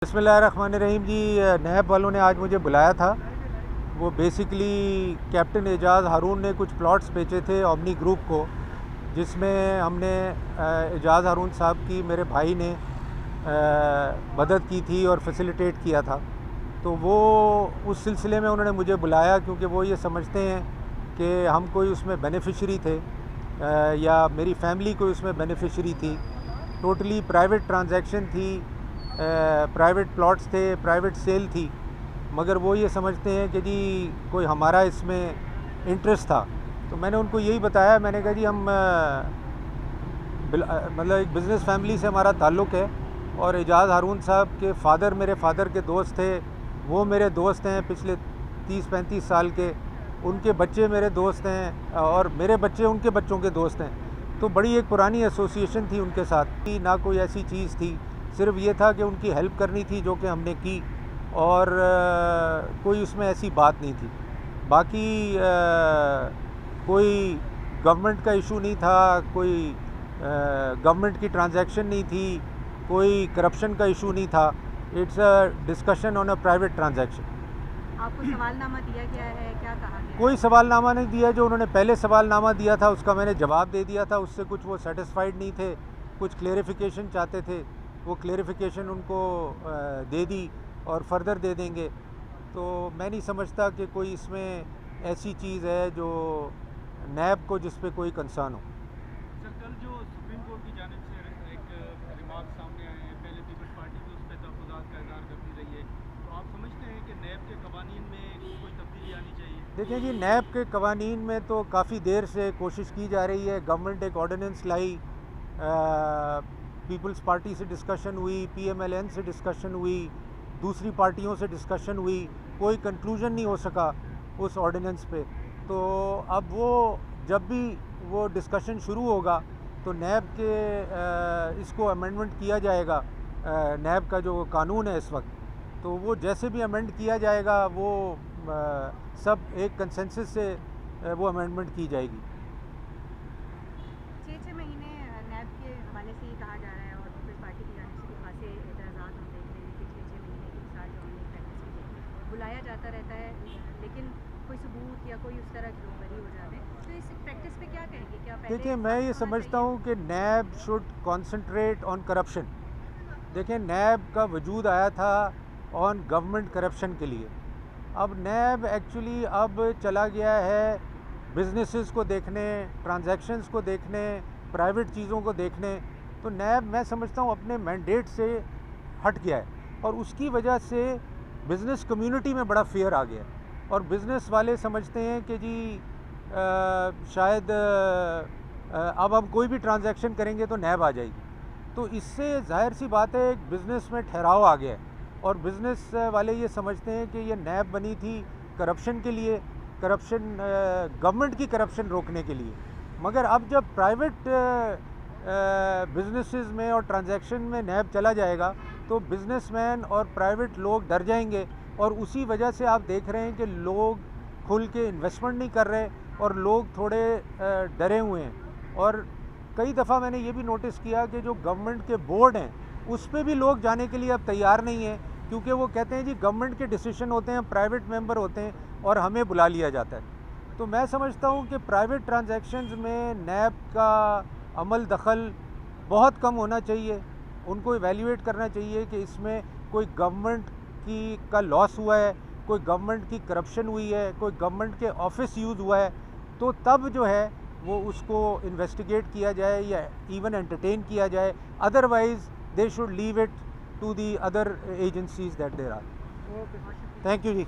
बिस्मिल्लाहिर्रहमानिर्रहीम जी। नैब वालों ने आज मुझे बुलाया था। वो बेसिकली कैप्टन एजाज़ हारून ने कुछ प्लॉट्स बेचे थे ओमनी ग्रुप को, जिसमें हमने एजाज़ हारून साहब की मेरे भाई ने मदद की थी और फैसिलिटेट किया था। तो वो उस सिलसिले में उन्होंने मुझे बुलाया, क्योंकि वो ये समझते हैं कि हम कोई उसमें बेनिफिशरी थे या मेरी फैमिली कोई उसमें बेनिफिशरी थी। टोटली प्राइवेट ट्रांजैक्शन थी, प्राइवेट प्लॉट्स थे, प्राइवेट सेल थी, मगर वो ये समझते हैं कि जी कोई हमारा इसमें इंटरेस्ट था। तो मैंने उनको यही बताया, मैंने कहा जी हम मतलब एक बिज़नेस फैमिली से हमारा ताल्लुक़ है, और एजाज़ हारून साहब के फ़ादर मेरे फ़ादर के दोस्त थे, वो मेरे दोस्त हैं पिछले 30-35 साल के, उनके बच्चे मेरे दोस्त हैं और मेरे बच्चे उनके बच्चों के दोस्त हैं। तो बड़ी एक पुरानी एसोसिएशन थी उनके साथ की, ना कोई ऐसी चीज़ थी, सिर्फ ये था कि उनकी हेल्प करनी थी, जो कि हमने की, और कोई उसमें ऐसी बात नहीं थी। बाकी कोई गवर्नमेंट का इशू नहीं था, कोई गवर्नमेंट की ट्रांजैक्शन नहीं थी, कोई करप्शन का इशू नहीं था। It's a discussion on a private transaction. आपको सवालनामा दिया गया है, क्या कहा गया? कोई सवालनामा नहीं दिया। जो उन्होंने पहले सवालनामा दिया था उसका मैंने जवाब दे दिया था, उससे कुछ वो सेटिस्फाइड नहीं थे, कुछ क्लेरिफिकेशन चाहते थे, वो क्लेरिफिकेशन उनको दे दी और फर्दर दे देंगे। तो मैं नहीं समझता कि कोई इसमें ऐसी चीज़ है जो नैब को जिस पे कोई कंसर्न हो। सर, कल जो सुप्रीम कोर्ट की जानिब से एक रिमार्क सामने आए हैं, पहले पीपल्स पार्टी भी उस पर तहफ़्फ़ुज़ात का इज़हार करती रही है, तो आप समझते हैं कि नैब के कवानीन में कोई तब्दीली आनी चाहिए? देखिए जी, नैब के कवानीन में तो काफ़ी देर से कोशिश की जा रही है। गवर्नमेंट एक ऑर्डिनेंस लाई, पीपल्स पार्टी से डिस्कशन हुई, PMLN से डिस्कशन हुई, दूसरी पार्टियों से डिस्कशन हुई, कोई कंक्लूजन नहीं हो सका उस ऑर्डिनेंस पे। तो अब वो जब भी वो डिस्कशन शुरू होगा तो नैब के इसको अमेंडमेंट किया जाएगा, नैब का जो कानून है इस वक्त, तो वो जैसे भी अमेंड किया जाएगा वो सब एक कंसेंसस से वो अमेंडमेंट की जाएगी। 6 महीने नैब के हवाले से ये कहा जा रहा है, और पीपल्स पार्टी की जानिब से खासे एतराज़ात हम देख रहे हैं कि 6 महीने के साथ जो हमने प्रैक्टिस की देखी, बुलाया जाता रहता है, लेकिन कोई सबूत या कोई उस तरह लोग बरी हो जाते हैं। तो इस प्रैक्टिस पे क्या कहेंगे? क्या पहले देखिए, मैं ये समझता हूँ कि नैब शुड कॉन्सेंट्रेट ऑन करप्शन। देखिए, नैब का वजूद आया था ऑन गवर्नमेंट करप्शन के लिए। अब नैब एक्चुअली अब चला गया है बिजनेसेस को देखने, ट्रांजैक्शंस को देखने, प्राइवेट चीज़ों को देखने। तो नैब मैं समझता हूँ अपने मैंडेट से हट गया है, और उसकी वजह से बिज़नेस कम्युनिटी में बड़ा फेयर आ गया है, और बिज़नेस वाले समझते हैं कि जी शायद अब हम कोई भी ट्रांजैक्शन करेंगे तो नैब आ जाएगी। तो इससे जाहिर सी बात है एक बिज़नेस में ठहराव आ गया है, और बिज़नेस वाले ये समझते हैं कि ये नैब बनी थी करप्शन के लिए, करप्शन गवर्नमेंट की करप्शन रोकने के लिए। मगर अब जब प्राइवेट बिजनेसेस में और ट्रांजैक्शन में नैब चला जाएगा तो बिजनेसमैन और प्राइवेट लोग डर जाएंगे, और उसी वजह से आप देख रहे हैं कि लोग खुल के इन्वेस्टमेंट नहीं कर रहे और लोग थोड़े डरे हुए हैं। और कई दफ़ा मैंने ये भी नोटिस किया कि जो गवर्नमेंट के बोर्ड हैं उस पर भी लोग जाने के लिए अब तैयार नहीं हैं, क्योंकि वो कहते हैं जी गवर्नमेंट के डिसीजन होते हैं, प्राइवेट मेंबर होते हैं और हमें बुला लिया जाता है। तो मैं समझता हूँ कि प्राइवेट ट्रांजैक्शंस में नैब का अमल दखल बहुत कम होना चाहिए। उनको इवैल्यूएट करना चाहिए कि इसमें कोई गवर्नमेंट की का लॉस हुआ है, कोई गवर्नमेंट की करप्शन हुई है, कोई गवर्नमेंट के ऑफिस यूज़ हुआ है, तो तब जो है वो उसको इन्वेस्टिगेट किया जाए या इवन एंटरटेन किया जाए। Otherwise they should leave it to the other agencies that there are. बहुत शुक्रिया। Thank you ji.